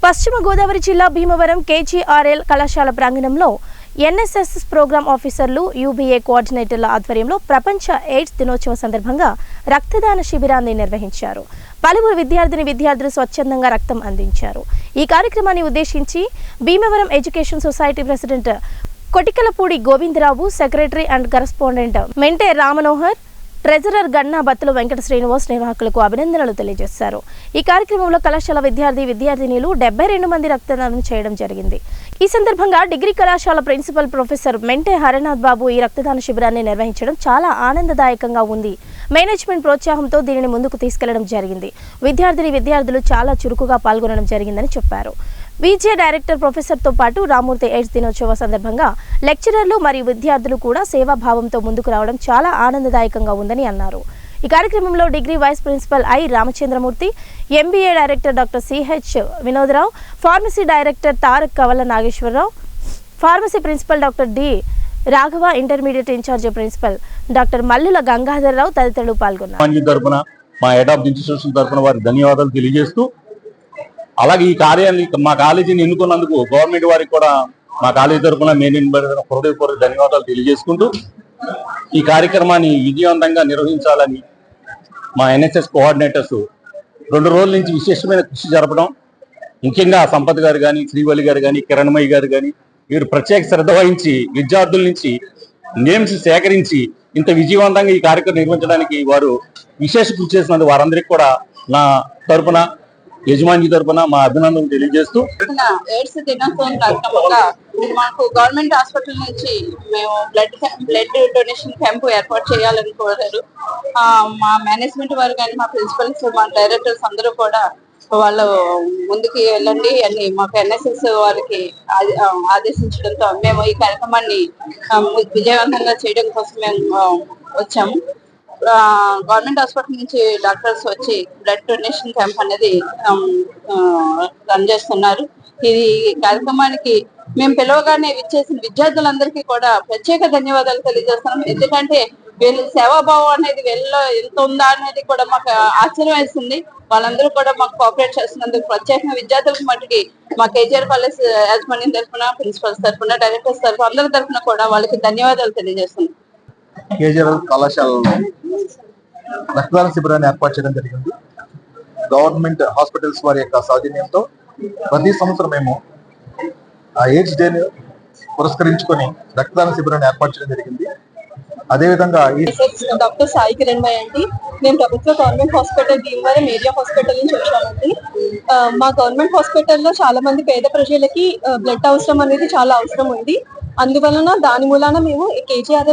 పశ్చిమ గోదావరి జిల్లా భీమవరం కేజీఆర్ఎల్ కళాశాల ప్రాంగణంలో ఎన్ఎస్ఎస్ ప్రోగ్రామ్ ఆఫీసర్లు యూబీఏ కోఆర్డినేటర్ల ఆధ్వర్యంలో ప్రపంచ ఎయిడ్స్ దినోత్సవం సందర్భంగా రక్తదాన శిబిరాన్ని నిర్వహించారు. పలువురు విద్యార్థులు స్వచ్ఛందంగా రక్తం అందించారు. ఈ కార్యక్రమాన్ని ఉద్దేశించి Bhimavaram education society president Kotikalapudi Govindarao, secretary and correspondent Mente Ramanohar, treasurer Ganna Battula Venkata Srinivas నిర్వాహకులకు అభినందనలు తెలియజేశారు. ఈ కార్యక్రమంలో కళాశాల విద్యార్థినీలు 72 మంది రక్తదానం చేయడం జరిగింది. ఈ సందర్భంగా డిగ్రీ కళాశాల ప్రిన్సిపల్ ప్రొఫెసర్ మెంటే హరనాథ్ బాబు ఈ రక్తదాన శిబిరాన్ని నిర్వహించడం చాలా ఆనందదాయకంగా ఉంది. మేనేజ్మెంట్ ప్రోత్సాహంతో దీనిని ముందుకు తీసుకెళ్లడం జరిగింది. విద్యార్థులు చాలా చురుకుగా పాల్గొనడం జరిగిందని చెప్పారు. విజే డైరెక్టర్ ప్రొఫెసర్తో పాటు రామూర్తి ఎయిడ్స్ దినోత్సవ సందర్భంగా లెక్చరర్లు మరియు విద్యార్థులు కూడా సేవాభావంతో ముందుకు రావడం చాలా ఆనందదాయకంగా ఉందని అన్నారు. ఈ కార్యక్రమంలో degree vice principal I Ramachandramurthy, MBA director doctor C H Vinodarao, pharmacy director Tarak Kavala Nageswararao, pharmacy principal doctor D Raghava, intermediate incharge principal doctor Mallula Gangadhararao తదితరులు పాల్గొన్నారు. అలాగే ఈ కార్యాన్ని మా కాలేజీని ఎన్నుకున్నందుకు గవర్నమెంట్ వారికి కూడా మా కాలేజీ తరఫున హృదయపూర్వక ధన్యవాదాలు తెలియజేసుకుంటూ ఈ కార్యక్రమాన్ని విజయవంతంగా నిర్వహించాలని మా ఎన్ఎస్ఎస్ కోఆర్డినేటర్స్ 2 రోజుల నుంచి విశేషమైన కృషి జరపడం, ముఖ్యంగా సంపత్ గారు కానీ, శ్రీవల్లి గారు కానీ, కిరణ్మయ్య గారు కానీ వీరు ప్రత్యేక శ్రద్ధ వహించి విద్యార్థుల నుంచి నేమ్స్ సేకరించి ఇంత విజయవంతంగా ఈ కార్యక్రమం నిర్వహించడానికి వారు విశేష కృషి చేసినందుకు వారందరికీ కూడా నా తరఫున యజమాని తరఫున మా అభినందనలు తెలియజేస్తూ ఎయిడ్స్ దినోత్సవం కార్యక్రమంగా మాకు గవర్నమెంట్ హాస్పిటల్ నుంచి మేము బ్లడ్ డొనేషన్ క్యాంపు ఏర్పాటు చేయాలని కోరారు. మా మేనేజ్మెంట్ వారు కానీ, మా ప్రిన్సిపల్స్, మా డైరెక్టర్స్ అందరూ కూడా వాళ్ళు ముందుకు వెళ్ళండి అని మాకు ఎన్ఎస్ఎస్ వారికి ఆదేశించడంతో మేము ఈ కార్యక్రమాన్ని విజయవంతంగా చేయడం కోసం మేము వచ్చాము. గవర్నమెంట్ హాస్పిటల్ నుంచి డాక్టర్స్ వచ్చి బ్లడ్ డొనేషన్ క్యాంప్ అనేది రన్ చేస్తున్నారు. ఇది కార్యక్రమానికి మేము పిలవగానే విచ్చేసిన విద్యార్థులందరికీ కూడా ప్రత్యేక ధన్యవాదాలు తెలియజేస్తున్నాం. ఎందుకంటే వీళ్ళ సేవాభావం అనేది వీళ్ళలో ఎంత ఉందా అనేది కూడా మాకు ఆశ్చర్యం వేస్తుంది. వాళ్ళందరూ కూడా మాకు కోఆపరేట్ చేస్తున్నందుకు ప్రత్యేకంగా విద్యార్థులకు మటుకి మా కేజీఆర్ కాలేజ్ యాజమాన్యం తరఫున, ప్రిన్సిపల్స్ తరఫున, డైరెక్టర్స్ తరఫున, అందరి తరఫున కూడా వాళ్ళకి ధన్యవాదాలు తెలియజేస్తున్నాం. కేజీఆర్ కళాశాలలో రక్తదాన శిబిరాన్ని ఏర్పాటు చేయడం జరిగింది. గవర్నమెంట్ హాస్పిటల్స్ వారి యొక్క సౌజన్యంతో ప్రతి సంవత్సరం మేము ఆ ఎయిడ్స్ డేని పురస్కరించుకొని రక్తదాన శిబిరాన్ని ఏర్పాటు చేయడం జరిగింది. అదేవిధంగా డాక్టర్ సాయి కిరణ్మయ్య అండి. మేము ప్రభుత్వ government hospital Bhimavaram area hospital నుంచి వచ్చామండి. మా గవర్నమెంట్ హాస్పిటల్లో చాలా మంది పేద ప్రజలకి బ్లడ్ అవసరం అనేది చాలా అవసరం ఉంది. అందువలన దాని మూలాన మేము కేజీఆర్ఎల్